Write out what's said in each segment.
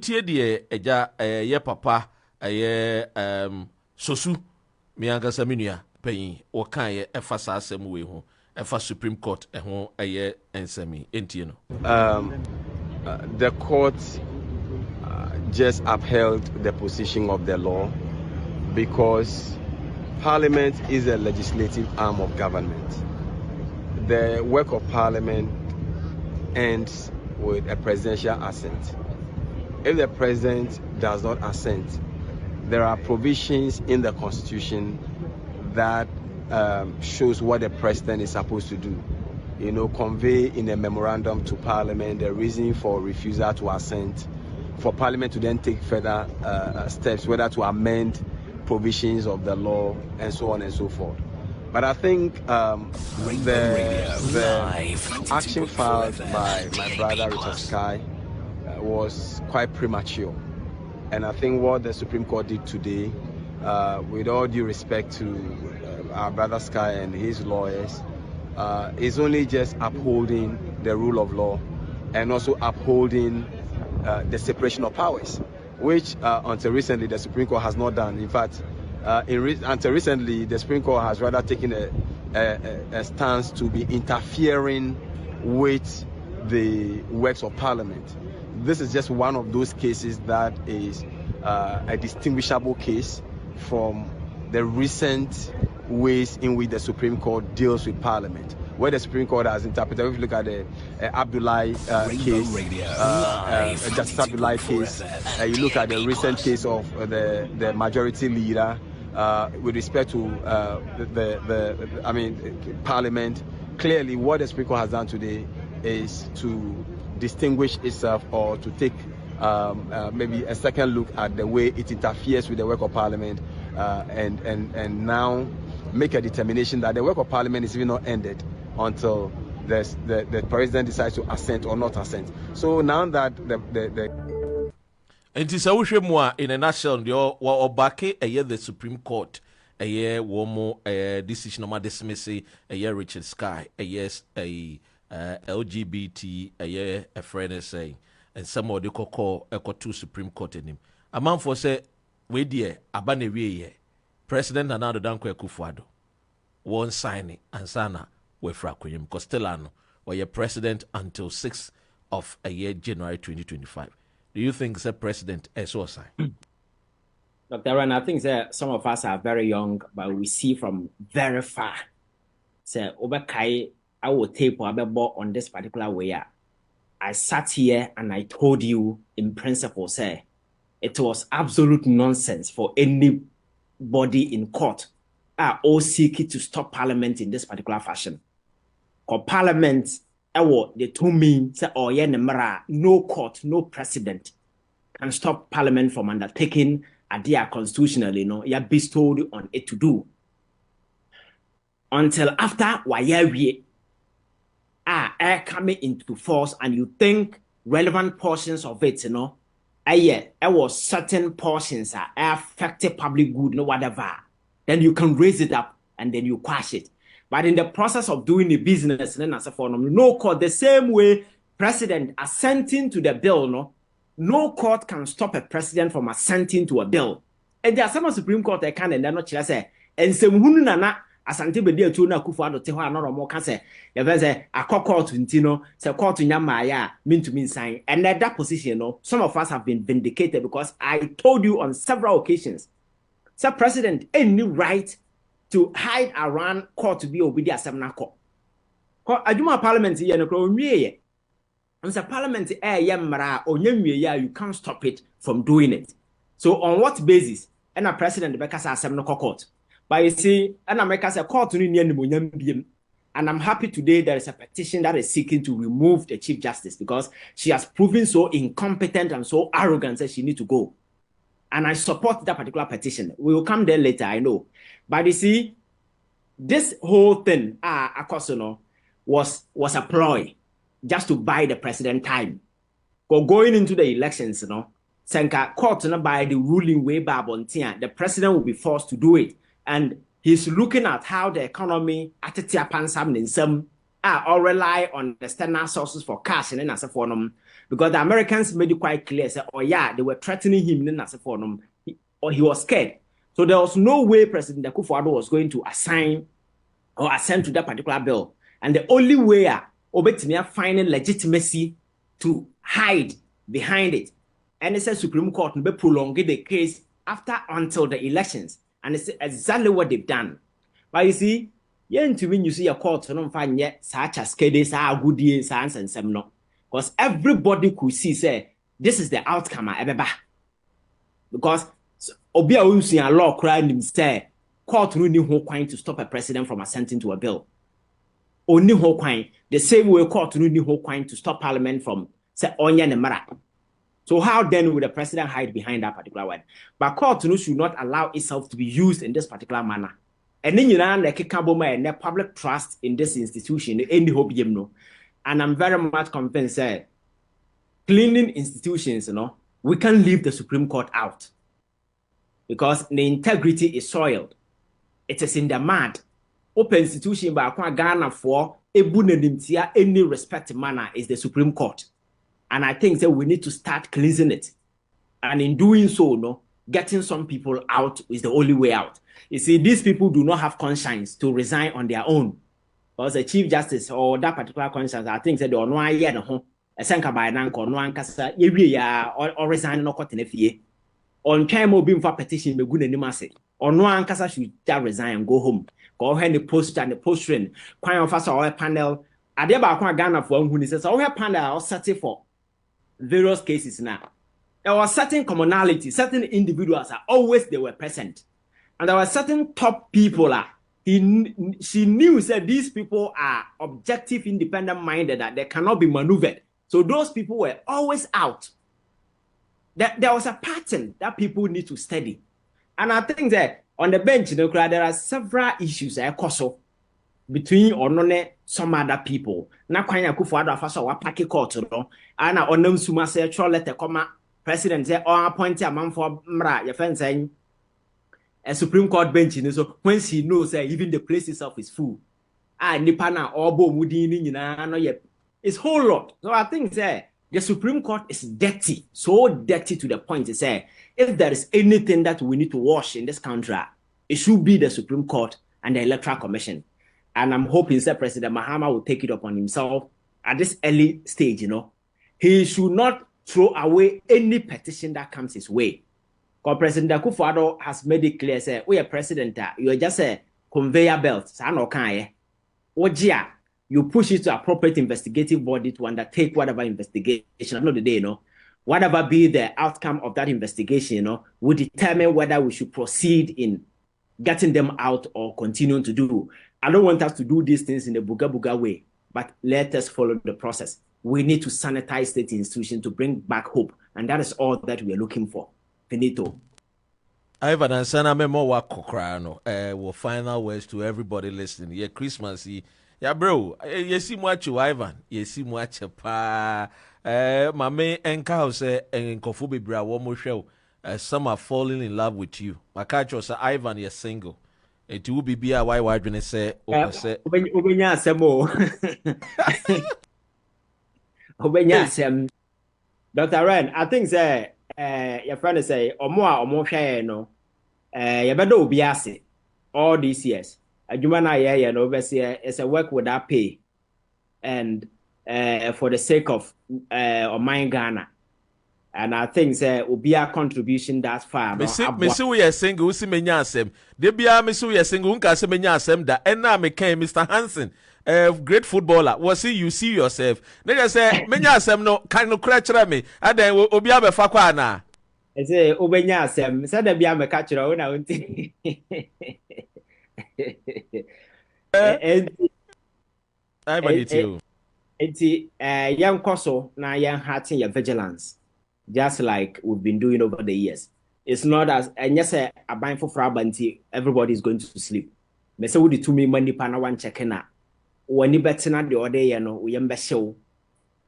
tie de eja ye papa sosu mi ankasa menua panyin wo kan ye efa sa asem we ho efa Supreme Court ho ensemi entie no. The court just upheld the position of the law because Parliament is a legislative arm of government. The work of Parliament ends with a presidential assent. If the president does not assent, there are provisions in the Constitution that shows what the president is supposed to do. You know, convey in a memorandum to Parliament the reason for refusal to assent, for Parliament to then take further steps, whether to amend provisions of the law and so on and so forth. But I think the action filed by my brother Richard Sky was quite premature. And I think what the Supreme Court did today, with all due respect to our brother Sky and his lawyers, is only just upholding the rule of law and also upholding the separation of powers, which until recently the Supreme Court has not done. In fact, until recently the Supreme Court has rather taken a stance to be interfering with the works of Parliament. This is just one of those cases that is a distinguishable case from the recent ways in which the Supreme Court deals with Parliament, where the Supreme Court has interpreted. If you look at the Abdullahi case, Justice Abdullahi case, you look at the recent case of the majority leader with respect to Parliament. Clearly, what the Supreme Court has done today is to distinguish itself or to take maybe a second look at the way it interferes with the work of Parliament and now make a determination that the work of Parliament is even not ended until the president decides to assent or not assent. So now that the and is a in a nutshell, or back the Supreme Court a year more decision on my dismissal a year Richard Sky a yes a LGBT a year a friend is saying and some of the call two Supreme Court in him. A man for say we dear abane we President Nana Dankwa Kufuado won't sign it and sana we frakwim Costellano or your president until 6th of a year January 2025. Do you think the president is so sign? Dr. Ron, I think that some of us are very young, but we see from very far. Say Obakai, I will tape on this particular way. I sat here and I told you in principle, say it was absolute nonsense for anybody in court all seeking to stop Parliament in this particular fashion. Because Parliament, they told me, say, oh, yeah, no court, no president can stop Parliament from undertaking a dear constitutionally, you're bestowed on it to do. Until after we are coming into force and you think relevant portions of it, there was certain portions are affected public good, whatever. Then you can raise it up and then you quash it. But in the process of doing the business, no court, the same way president assenting to the bill, no court can stop a president from assenting to a bill. And there are some Supreme Court that can and they're not say, and some hunana asante be dia tu na Kufuado te ho anoro mo ka say e be say akokort ntino say court nyama ya mean to mean sign. And that position, some of us have been vindicated because I told you on several occasions, Sir President, any right to hide around court to be obedient assembly court. Aduma Parliament here no kro nwie. And Sir Parliament yemra onyamwie ya, you can't stop it from doing it. So on what basis? And a president the Bekasa assembly court. But you see, and America said court and I'm happy today there is a petition that is seeking to remove the Chief Justice because she has proven so incompetent and so arrogant that she needs to go. And I support that particular petition. We will come there later, I know. But you see, this whole thing, was a ploy just to buy the president time. Going into the elections, Senka court by the ruling way the president will be forced to do it. And he's looking at how the economy all rely on external sources for cash and then as a form. because the Americans made it quite clear, say, oh yeah, they were threatening him, or he was scared. So there was no way President Akufo-Addo was going to assign or assent to that particular bill. And the only way Obetimi finding legitimacy to hide behind it. And it says Supreme Court will prolong the case until the elections. And it's exactly what they've done. But you see, when you see a court, you don't find yet such as Kedes, Goodie, Sans, and Semno. Because everybody could see, say, this is the outcome, because Obia Usi and law crying him say, court no need quine to stop a president from assenting to a bill. Only whole quine, the same way court no need quine to stop parliament from say Onya Nemara. So how then would the president hide behind that particular one? But court should not allow itself to be used in this particular manner. And then you know the public trust in this institution, any hope you know. And I'm very much convinced that cleaning institutions, we can leave the Supreme Court out. Because the integrity is soiled. It is in the mud. Open institution by Ghana for any respected manner is the Supreme Court. And I think that we need to start cleansing it. And in doing so, getting some people out is the only way out. You see, these people do not have conscience to resign on their own. Because the Chief Justice or that particular conscience, I think that they are no idea a senka by nanko, no ankasa, or resign no court in a on time will be for petition be good animase or no ankasa should just resign and go home. Go ahead the post and the post train. Quite of us or panel. Are there about Ghana for who says our panel or setting for various cases now. There was certain commonality, certain individuals are always they were present. And there were certain top people she knew that these people are objective, independent minded, that they cannot be maneuvered. So those people were always out. There was a pattern that people need to study. And I think that on the bench, there are several issues between some other people. Na kwanya Akufo-Addo afaso wa party court and onam suma say letter comma president say or appoint a man for mra your friend saying a Supreme Court bench so when she knows even the place itself is full. Nipa na obo mudi ni nyina no ye it's whole lot. So I think the Supreme Court is dirty, so dirty to the point to say, if there is anything that we need to wash in this country, it should be the Supreme Court and the Electoral Commission. And I'm hoping that President Mahama will take it upon himself at this early stage, He should not throw away any petition that comes his way. Because President Akufo-Addo has made it clear, say, we are president, you are just a conveyor belt. You push it to appropriate investigative body to undertake whatever investigation. At the end of the day, whatever be the outcome of that investigation, will determine whether we should proceed in getting them out or continuing to do. I don't want us to do these things in a booga way, but let us follow the process. We need to sanitize state institutions to bring back hope, and that is all that we are looking for. Finito. Ivan and Sana Memo wa Kokrano. Will final words to everybody listening. Yeah, Christmas. Yeah, bro. Yesi mwachi Ivan. Yesi mwachi pa. Mame enka say enkofu bibra womo show. Some are falling in love with you. Makacho say Ivan you're single. It will be why when say Obenya semo. Obenya sem. Dr. Ren, I think say your friend say omo hwe no. You better obiase all these years. It's a work without pay, and for the sake of my Ghana, and I think there will be a contribution that far. Me see we are single. We see me nyasem. They be a me see we are single. Unka se me nyasem da. And now me came Mr. Hansen, great footballer. Was see you see yourself. They just say me nyasem no kind of crutch me. And then obi abe fakwa na. I say obi nyasem. Say there be a me catch you na unti. Young Koso now young hearting your vigilance, just like we've been doing over the years. It's not as and yes, a buying for frabanti, everybody is going to sleep. Me say would to me money pana one checking out. When you better not the other,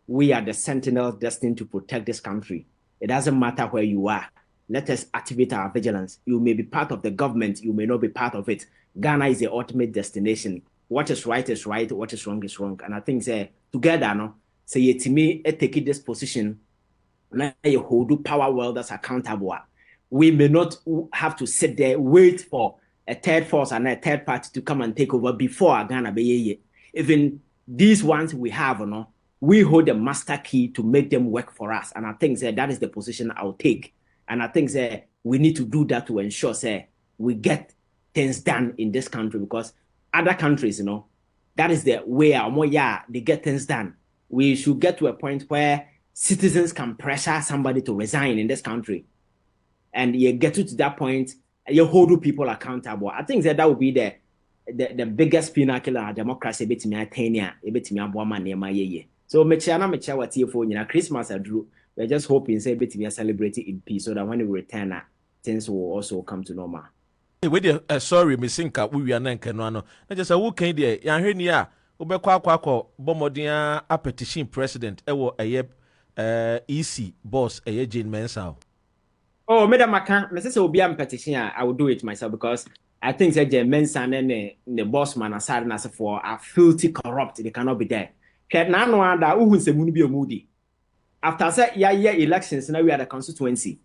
we are the sentinels destined to protect this country. It doesn't matter where you are. Let us activate our vigilance. You may be part of the government, you may not be part of it. Ghana is the ultimate destination. What is right, what is wrong is wrong. And I think together, say yetimi take this position, na you hold power world that's accountable. We may not have to sit there, wait for a third force and a third party to come and take over before Ghana be. Even these ones we have, we hold the master key to make them work for us. And I think that is the position I'll take. And I think we need to do that to ensure we get things done in this country, because other countries, that is the way they get things done. We should get to a point where citizens can pressure somebody to resign in this country. And you get to that point, you hold people accountable. I think that would be the biggest pinnacle of democracy. So mecha what for Christmas adru. We're just hoping we celebrate it in peace, so that when we return, things will also come to normal. Sorry, Miss Inka, we are not canano. I just a who came there, Yanhenia, Ubekwa, Bomodia, a petition president, EC boss, Jane Mensah. Oh, Madam Mrs. Obiam petition, I will do it myself, because I think that the Mensah and the Bossman Asare for are filthy corrupt. They cannot be there. Moody. After that, elections, now we are the constituency.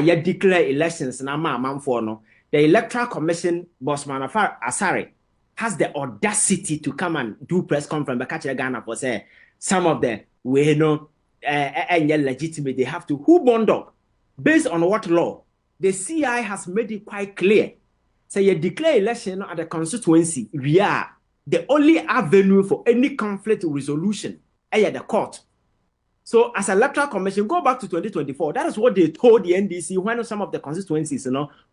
You declare elections, now for no. The Electoral Commission, Bossman Asare, has the audacity to come and do press conference by catching Ghana for say some of them we legitimate. They have to who bond up. Based on what law? The CI has made it quite clear. So you declare election at the constituency, we are the only avenue for any conflict resolution at the court. So as Electoral Commission, go back to 2024. That is what they told the NDC when some of the constituencies,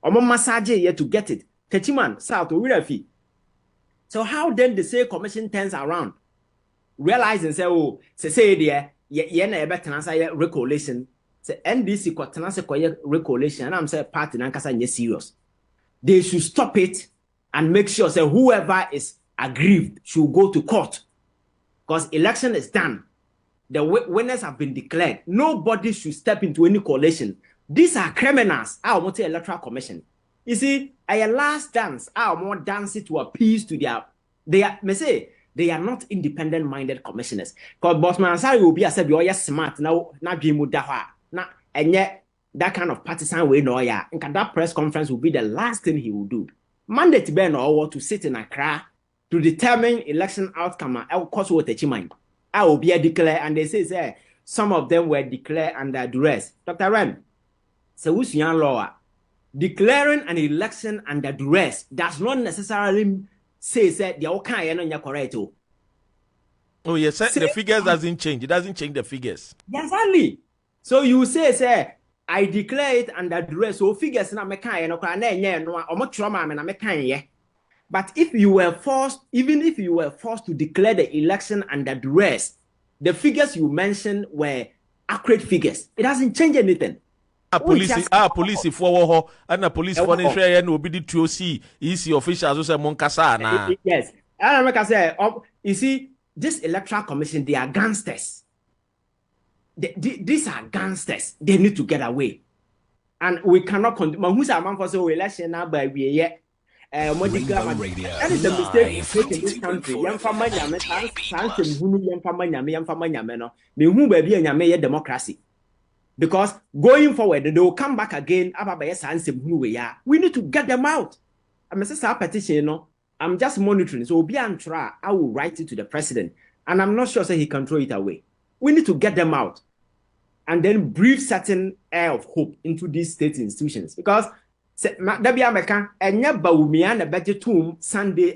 massage here to get it. Techiman, South, Urafi. So how then the same commission turns around, realize and say, oh, say there, recollection. Say NDC kwa recollection, and I'm saying party nankasa serious. They should stop it and make sure say whoever is aggrieved should go to court, because election is done. The winners have been declared. Nobody should step into any coalition. These are criminals. I want the Electoral Commission. You see, a last dance. I want dancing to appease to their. They are not independent-minded commissioners. Because Bossman Asare will be said, "You're smart now. Now, and yet that kind of partisan way, no, yeah. And that press conference will be the last thing he will do. Mandate Ben or to sit in Accra to determine election outcome. I will cause what mind. I will be declared, and they say some of them were declared under duress. Dr. Ren, so who's young law? Declaring an election under duress does not necessarily say the okay and you're correct. Oh, yes, the figures doesn't change. It doesn't change the figures. Exactly. So you say, I declare it under duress. So figures na mekan no. But if you were forced, even if you were forced to declare the election under duress, the figures you mentioned were accurate figures. It doesn't change anything. Police for and a police for the will be the 2C easy officials who say Moncasa. Yes. And I say, you see, this Electoral Commission, they are gangsters. These are gangsters. They need to get away. And we cannot continue. Who's a man for so election now by we yet? That is the mistake in this country. Young family, democracy. Because going forward, they will come back again. We need to get them out. I'm a petition, I'm just monitoring. So be on trial. I will write it to the president. And I'm not sure he can throw it away. We need to get them out. And then breathe certain air of hope into these state institutions. Because Sunday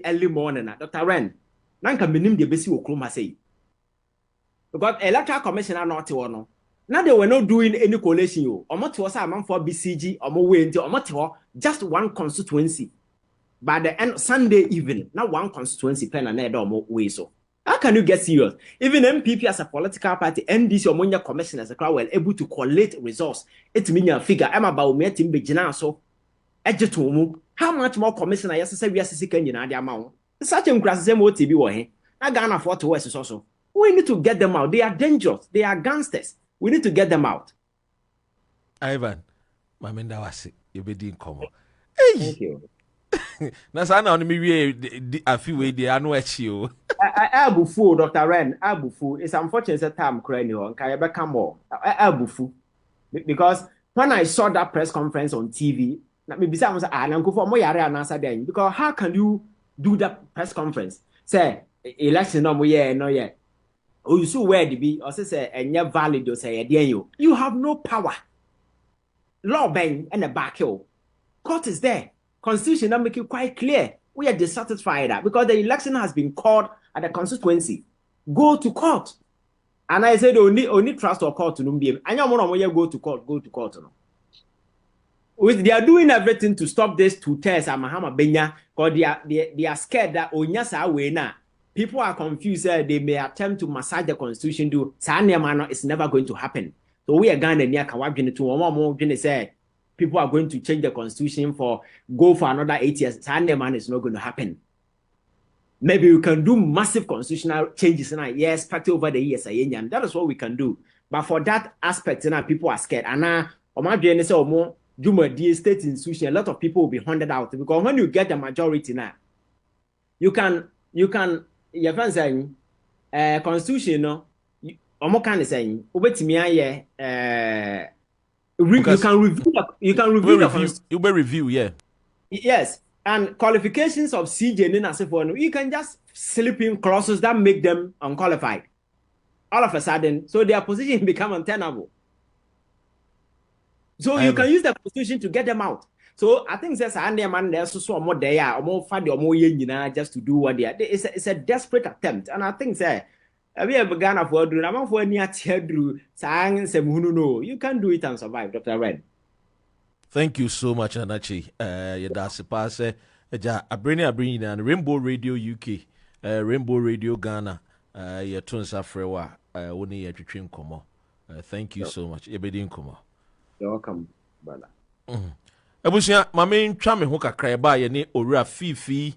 early morning, Dr. Ren, Nanka minim de besi okroma say. Because Electoral Commission are not one. Now they were not doing any coalition. Omo was a man for BCG, omo way until omo just one constituency. By the end Sunday evening, now one constituency plan and omo way so. How can you get serious? Even MPP as a political party, NDC or Monya Commission as a crowd were able to collate results. It means a figure. I'm about me to be so. How much more commissioner yes say we are seeking in the amount? Such a crass same OTB war here. I can't afford to West also. We need to get them out. They are dangerous. They are gangsters. We need to get them out. Ivan, my man, that was it. You be doing come. Thank you. That's how now me I feel way they are no at you. Abufu, Dr. Ren, Abufu. It's unfortunate that time cranial and Kayabeka more. Abufu. Because when I saw that press conference on TV, maybe someone said, "Ah, go for more and answer then." Because how can you do that press conference? Say election no yeah, no yeah. Oh, you so where the be or say and you're valid or say you have no power. Law bang and a back hill. Court is there. Constitution that make it quite clear. We are dissatisfied that because the election has been called at the constituency. Go to court. And I said, only trust or court to Numbi. And you want to go to court. No. They are doing everything to stop this to test Mahama Benya because they are scared that Onyasa way now. People are confused. They may attempt to massage the constitution. Do it's never going to happen. So we are going to near Kawabini to one more say people are going to change the constitution go for another 8 years. Sandeman is not going to happen. Maybe we can do massive constitutional changes now. Yes, practice over the years. And that is what we can do. But for that aspect, now people are scared. And now, state institution, a lot of people will be hunted out because when you get the majority now, you can your friend saying constitution no kind of saying you can review the constitution. You may review, yeah. Yes, and qualifications of CJ you can just slip in clauses that make them unqualified all of a sudden, so their position become untenable. So you can use the constitution to get them out. So I think there's an man there so more there or more funny or more just to do what they are. It's a desperate attempt, and I think we have begun of what I'm for near Tedru sang some no. You can do it and survive, Dr. Red. Thank you so much, Anachi. Yadasi pass a bring and Rainbow Radio UK, Rainbow Radio Ghana, your tunes are frewa, only your dream come. Thank you so much. You're welcome, brother. Abusia, my main charming hooker cry by any or Fifi,